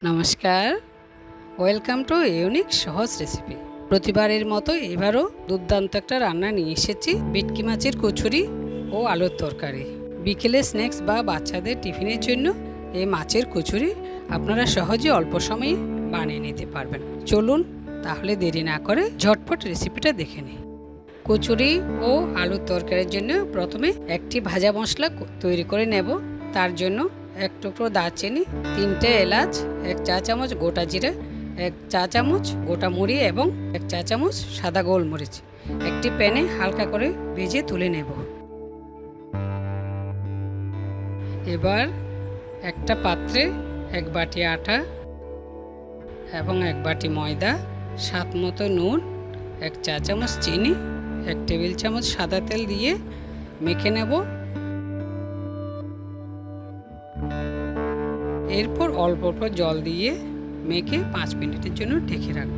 নমস্কার, welcome to unique সহজ recipe. প্রতিবারের মতো এবারও দুর্দান্ত একটা রান্না নিয়ে এসেছি, ভেটকি মাছের কচুরি ও আলুর তরকারি। বিকেলে স্ন্যাক্স বা বাচ্চাদের টিফিনের জন্য এই মাছের কচুরি আপনারা সহজে অল্প সময়ে বানিয়ে নিতে পারবেন। চলুন তাহলে দেরি না করে ঝটপট রেসিপিটা দেখে নিই। কচুরি ও আলুর তরকারির জন্য প্রথমে একটি ভাজা মশলা তৈরি করে নেব। তার জন্য এক টুকরো দারচিনি, 3টে এলাচ, 1 চা চামচ গোটা জিরে, 1 চা চামচ গোটা মুড়ি এবং 1 চা চামচ সাদা গোলমরিচ একটি প্যানে হালকা করে ভেজে তুলে নেব। এবার একটা পাত্রে 1 বাটি আটা এবং 1 বাটি ময়দা, স্বাদ মতো নুন, 1 চা চামচ চিনি, 1 টেবিল চামচ সাদা তেল দিয়ে মেখে নেব। এরপর অল্প অল্প জল দিয়ে মেখে 5 মিনিটের জন্য ঢেকে রাখব।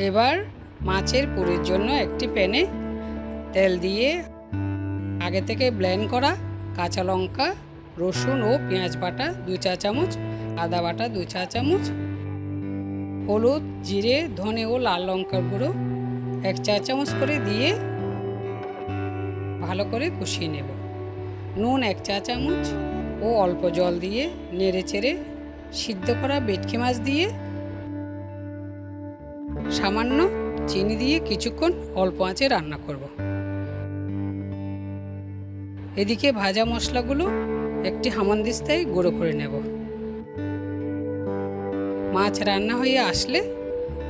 এবার মাছের পুরের জন্য একটি প্যানে তেল দিয়ে আগে থেকে ব্লেন্ড করা কাঁচা লঙ্কা, রসুন ও পেঁয়াজ বাটা 2 চা চামচ, আদা বাটা 2 চা চামচ, হলুদ, জিরে, ধনে ও লাল লঙ্কার গুঁড়ো 1 চা চামচ করে দিয়ে ভালো করে কষিয়ে নেব। নুন 1 চা চামচ ও অল্প জল দিয়ে নেড়ে চেড়ে সিদ্ধ করা ভেটকি মাছ দিয়ে সামান্য চিনি দিয়ে কিছুক্ষণ অল্প আঁচে রান্না করব। এদিকে ভাজা মশলাগুলো একটি হামানদিস্তায় গুঁড়ো করে নেব। মাছ রান্না হয়ে আসলে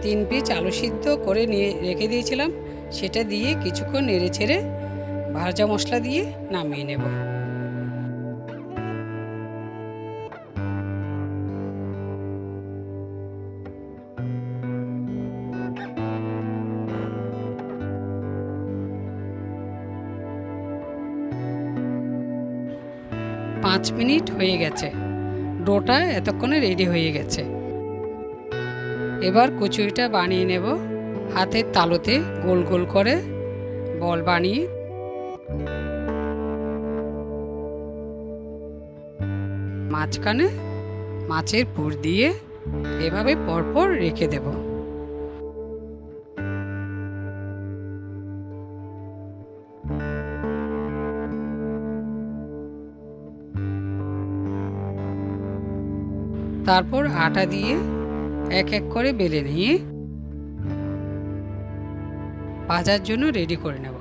3 পিস আলু সিদ্ধ করে নিয়ে রেখে দিয়েছিলাম, সেটা দিয়ে কিছুক্ষণ নেড়ে চেড়ে ভাজা মশলা দিয়ে নামিয়ে নেব। পাঁচ মিনিট হয়ে গেছে, ডোটা এতক্ষণে রেডি হয়ে গেছে। এবার কচুরিটা বানিয়ে নেব। হাতের তালুতে গোল গোল করে বল বানিয়ে মাঝখানে মাছের পুর দিয়ে এভাবে পরপর রেখে দেব। তারপর আটা দিয়ে এক এক করে বেলে নিয়ে ভাজার জন্য রেডি করে নেব।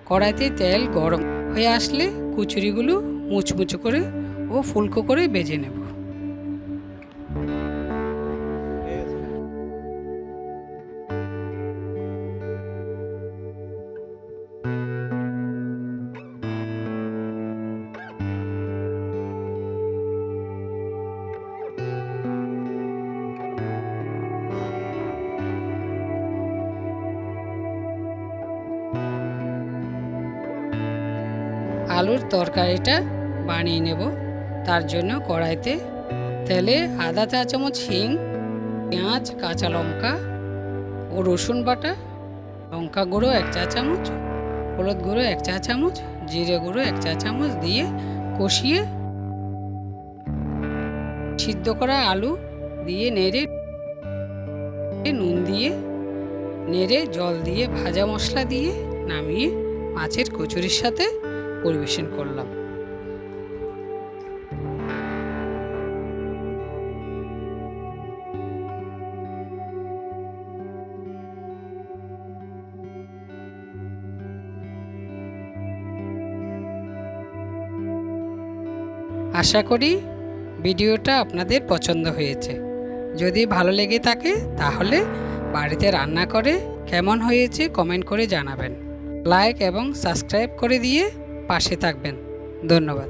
কড়াইতে তেল গরম হয়ে আসলে কচুরিগুলো মুচমুচো করে ও ফুলকো করে ভেজে নেব। আলুর তরকারিটা বানিয়ে নেব। তার জন্য কড়াইতে তেলে আধা চা চামচ হিং, পেঁয়াজ, কাঁচা লঙ্কা ও রসুন বাটা, লঙ্কা গুঁড়ো 1 চা চামচ, হলুদ গুঁড়ো 1 চা চামচ, জিরে গুঁড়ো 1 চা চামচ দিয়ে কষিয়ে সিদ্ধ করা আলু দিয়ে নেড়ে নুন দিয়ে নেড়ে জল দিয়ে ভাজা মশলা দিয়ে নামিয়ে মাছের কচুরির সাথে পরিবেশন করলাম। আশা করি ভিডিওটা আপনাদের পছন্দ হয়েছে। যদি ভালো লেগে থাকে তাহলে বাড়িতে রান্না করে কেমন হয়েছে কমেন্ট করে জানাবেন। লাইক এবং সাবস্ক্রাইব করে দিয়ে পাশে থাকবেন। ধন্যবাদ।